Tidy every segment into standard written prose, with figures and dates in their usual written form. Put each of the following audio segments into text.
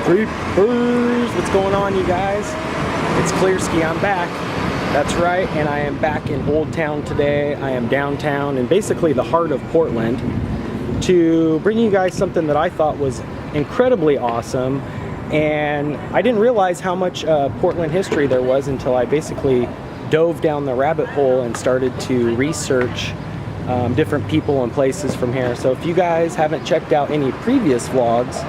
Creepers, what's going on, you guys? It's Clearski, I'm back. That's right, and I am back in Old Town today. I am downtown in basically the heart of Portland to bring you guys something that I thought was incredibly awesome. And I didn't realize how much Portland history there was until I basically dove down the rabbit hole and started to research different people and places from here. So if you guys haven't checked out any previous vlogs,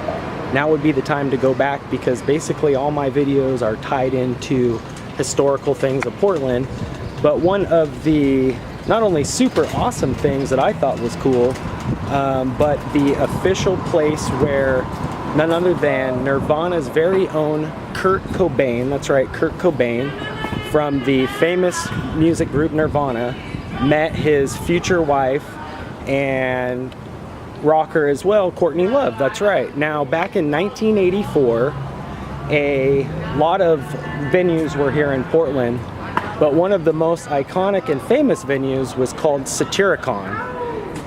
now would be the time to go back, because basically all my videos are tied into historical things of Portland. But one of the not only super awesome things that I thought was cool, but the official place where none other than Nirvana's very own Kurt Cobain, that's right, Kurt Cobain, from the famous music group Nirvana, met his future wife and rocker as well, Courtney Love. That's right. Now, back in 1984, a lot of venues were here in Portland, but one of the most iconic and famous venues was called SATYRICON.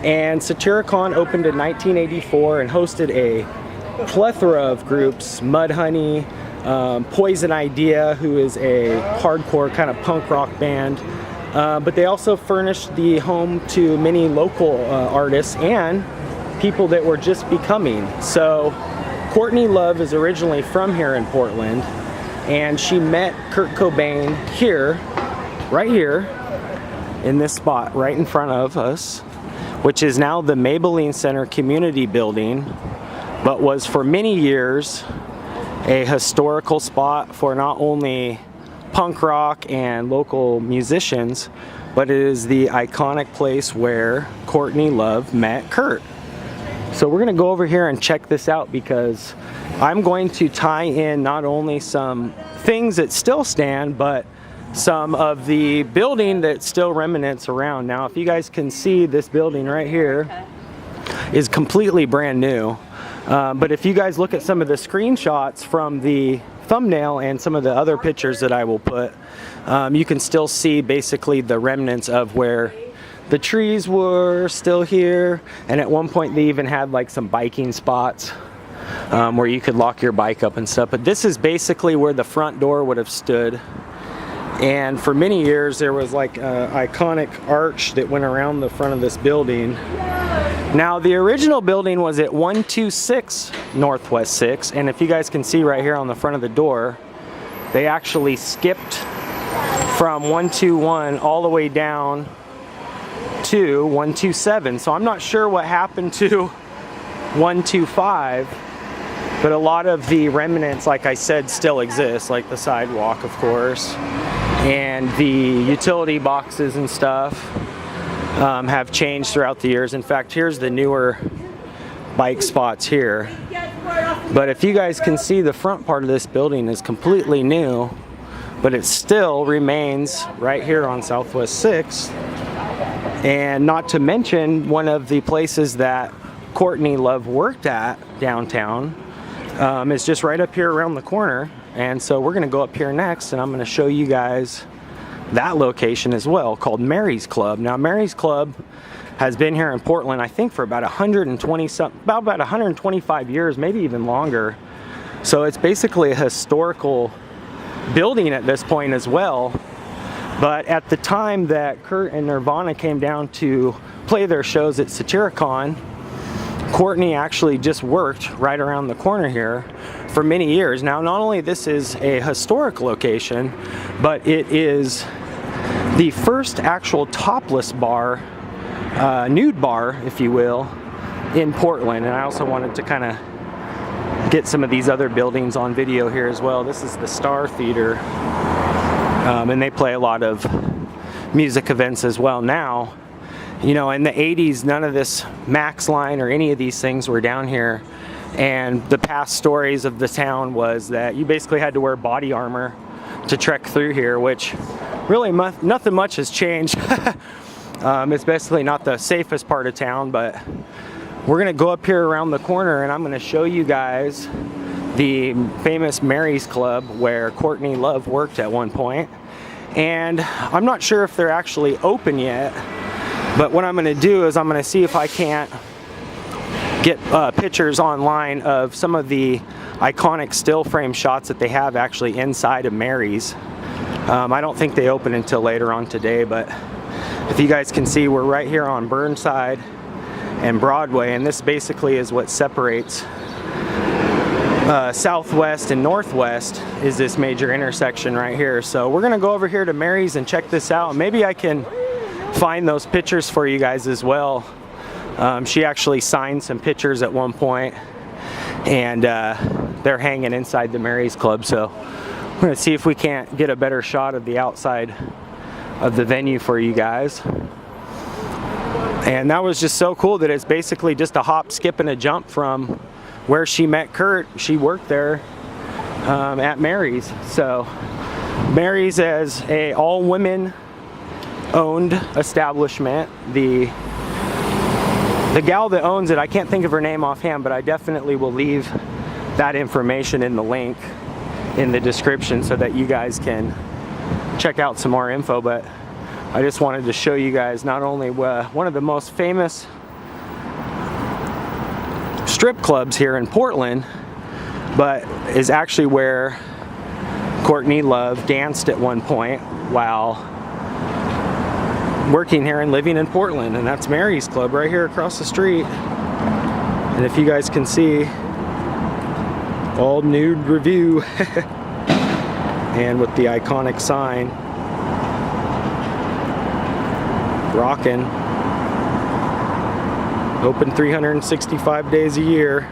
And SATYRICON opened in 1984 and hosted a plethora of groups: Mudhoney, Poison Idea, who is a hardcore kind of punk rock band, but they also furnished the home to many local artists and people that were just becoming. So Courtney Love is originally from here in Portland, and she met Kurt Cobain here, right here, in this spot right in front of us, which is now the Maybelline Center Community Building, but was for many years a historical spot for not only punk rock and local musicians, but it is the iconic place where Courtney Love met Kurt. So we're gonna go over here and check this out, because I'm going to tie in not only some things that still stand, but some of the building that still remnants around. Now, if you guys can see, this building right here is completely brand new. But if you guys look at some of the screenshots from the thumbnail and some of the other pictures that I will put, you can still see basically the remnants of where the trees were still here, and at one point they even had like some biking spots where you could lock your bike up and stuff. But this is basically where the front door would have stood, and for many years there was like an iconic arch that went around the front of this building. Now, the original building was at 126 Northwest 6, and if you guys can see right here on the front of the door, they actually skipped from 121 all the way down to 127. So I'm not sure what happened to 125, but a lot of the remnants, like I said, still exist, like the sidewalk, of course, and the utility boxes and stuff have changed throughout the years. In fact, here's the newer bike spots here. But if you guys can see, the front part of this building is completely new, but it still remains right here on Southwest 6th. And not to mention, one of the places that Courtney Love worked at downtown is just right up here around the corner. And so we're gonna go up here next, and I'm gonna show you guys that location as well, called Mary's Club. Now, Mary's Club has been here in Portland, I think, for about 125 years, maybe even longer. So it's basically a historical building at this point as well. But at the time that Kurt and Nirvana came down to play their shows at SATYRICON, Courtney actually just worked right around the corner here for many years. Now, not only this is a historic location, but it is the first actual topless bar, nude bar, if you will, in Portland. And I also wanted to kind of get some of these other buildings on video here as well. This is the Star Theater. And they play a lot of music events as well. Now, you know, in the 80s, none of this Max Line or any of these things were down here. And the past stories of the town was that you basically had to wear body armor to trek through here, which really nothing much has changed. It's basically not the safest part of town, but we're gonna go up here around the corner and I'm gonna show you guys the famous Mary's Club where Courtney Love worked at one point. And I'm not sure if they're actually open yet, but what I'm going to do is I'm going to see if I can't get pictures online of some of the iconic still frame shots that they have actually inside of Mary's. I don't think they open until later on today, but if you guys can see, we're right here on Burnside and Broadway, and this basically is what separates Southwest and Northwest, is this major intersection right here. So we're gonna go over here to Mary's and check this out. Maybe I can find those pictures for you guys as well. She actually signed some pictures at one point, and they're hanging inside the Mary's Club. So we're gonna see if we can't get a better shot of the outside of the venue for you guys. And that was just so cool that it's basically just a hop, skip, and a jump from where she met Kurt. She worked there at Mary's. So Mary's is a all-women owned establishment. The gal that owns it, I can't think of her name offhand, but I definitely will leave that information in the link in the description so that you guys can check out some more info. But I just wanted to show you guys not only one of the most famous strip clubs here in Portland, but is actually where Courtney Love danced at one point while working here and living in Portland, and that's Mary's Club right here across the street. And if you guys can see, all nude review and with the iconic sign, rockin'. Open 365 days a year,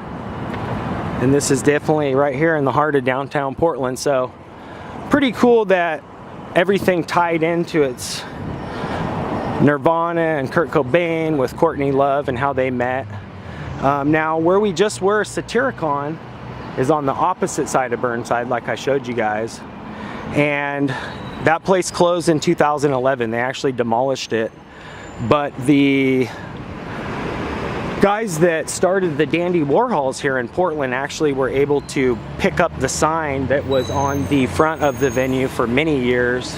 and this is definitely right here in the heart of downtown Portland. So pretty cool that everything tied into its Nirvana and Kurt Cobain with Courtney Love and how they met. Now where we just were, Satyricon, is on the opposite side of Burnside, like I showed you guys, and that place closed in 2011. They actually demolished it, but the guys that started the Dandy Warhols here in Portland actually were able to pick up the sign that was on the front of the venue for many years,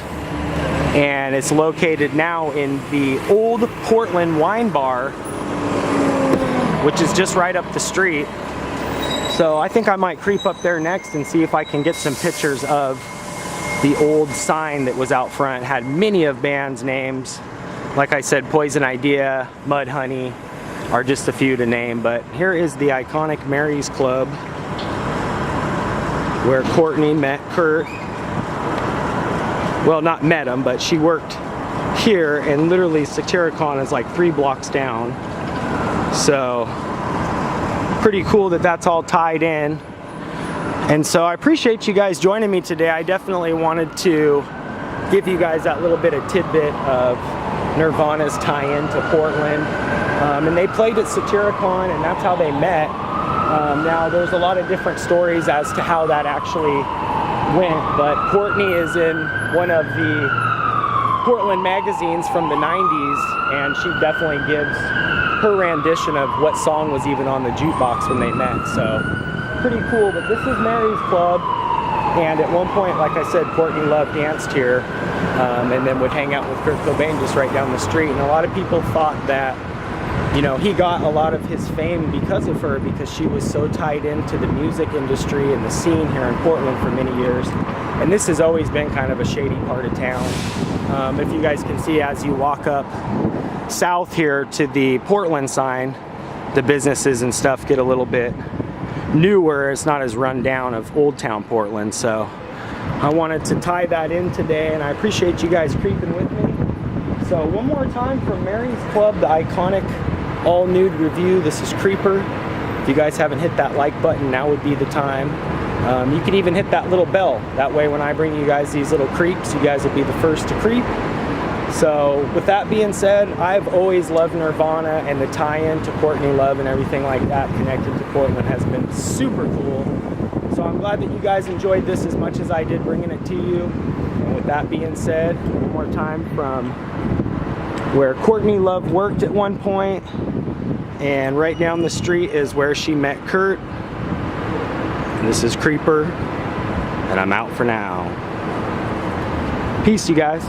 and it's located now in the old Portland Wine Bar, which is just right up the street. So I think I might creep up there next and see if I can get some pictures of the old sign that was out front. It had many of bands' names. Like I said, Poison Idea, Mudhoney are just a few to name, but here is the iconic Mary's Club where Courtney met Kurt. Well, not met him, but she worked here, and literally Satyricon is like 3 blocks down. So pretty cool that that's all tied in. And so I appreciate you guys joining me today. I definitely wanted to give you guys that little bit of tidbit of Nirvana's tie-in to Portland. And they played at Satyricon, and that's how they met. Now there's a lot of different stories as to how that actually went, but Courtney is in one of the Portland magazines from the 90s, and she definitely gives her rendition of what song was even on the jukebox when they met. So pretty cool. But this is Mary's Club, and at one point, like I said, Courtney Love danced here, and then would hang out with Kurt Cobain just right down the street. And a lot of people thought that, you know, he got a lot of his fame because of her, because she was so tied into the music industry and the scene here in Portland for many years. And this has always been kind of a shady part of town. If you guys can see, as you walk up south here to the Portland sign, the businesses and stuff get a little bit newer. It's not as run down of Old Town Portland. So I wanted to tie that in today, and I appreciate you guys creeping with me. So one more time from Mary's Club, the iconic all nude review. This is Creeper. If you guys haven't hit that like button, now would be the time. You can even hit that little bell. That way when I bring you guys these little creeps, you guys will be the first to creep. So with that being said, I've always loved Nirvana, and the tie-in to Courtney Love and everything like that connected to Portland has been super cool. So I'm glad that you guys enjoyed this as much as I did bringing it to you. And with that being said, one more time from where Courtney Love worked at one point, and right down the street is where she met Kurt. And this is Creeper, and I'm out for now. Peace, you guys.